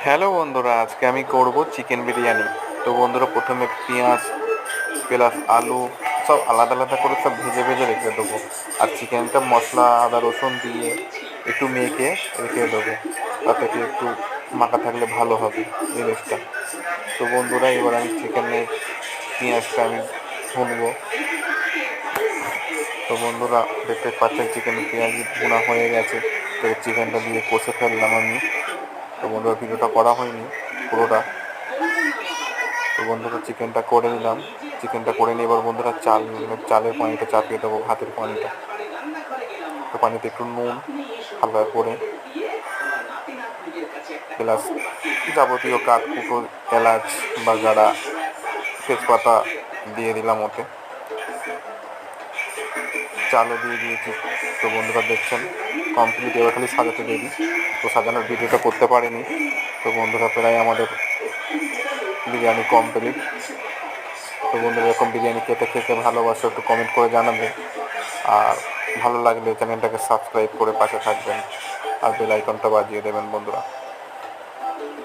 Hello বন্ধুরা, আজকে আমি করব চিকেন বিরিয়ানি। তো বন্ধুরা, প্রথমে পেঁয়াজ প্লাস আলু সব আলাদা আলাদা করে সব ভেজে ভেজে রেখে দেবো। আর চিকেনটা মশলা আদা রসুন দিয়ে একটু মেখে রেখে দেবো, তাতে কি একটু মাখা থাকলে ভালো হবে জিনিসটা। তো বন্ধুরা, এবার আমি চিকেনের পেঁয়াজটা আমি ভুনবো। তো বন্ধুরা, দেখতে পাচ্ছেন চিকেনের পেঁয়াজ ভুনা হয়ে গেছে। তো চিকেনটা দিয়ে কষে ফেললাম আমি। তো বন্ধুরা, ভিডিওটা করা হয়নি পুরোটা। তো বন্ধুরা, চিকেনটা করে নিলাম। চিকেনটা করে নিয়ে এবার বন্ধুরা চালের পানিটা চাপিয়ে দেবো, ভাতের পানিটা। তো পানিতে একটু নুন হালকা করে প্লাস যাবতীয় কাঠকুটো এলাচ বাগাড়া তেজপাতা দিয়ে দিলাম ওতে। চালও দিয়ে দিয়েছি। তো বন্ধুরা দেখছেন কমপ্লিট, এবার খালি সাজাতে দেরি। তো সাজানোর ভিডিওটা করতে পারিনি। তো বন্ধুরা, প্রায় আমাদের বিরিয়ানি কমপ্লিট। তো বন্ধুরা, এরকম বিরিয়ানি খেতে খেতে ভালোবাসো একটু কমেন্ট করে জানাবেন। আর ভালো লাগলে চ্যানেলটাকে সাবস্ক্রাইব করে পাশে থাকবেন আর বেল আইকনটা বাজিয়ে দেবেন বন্ধুরা।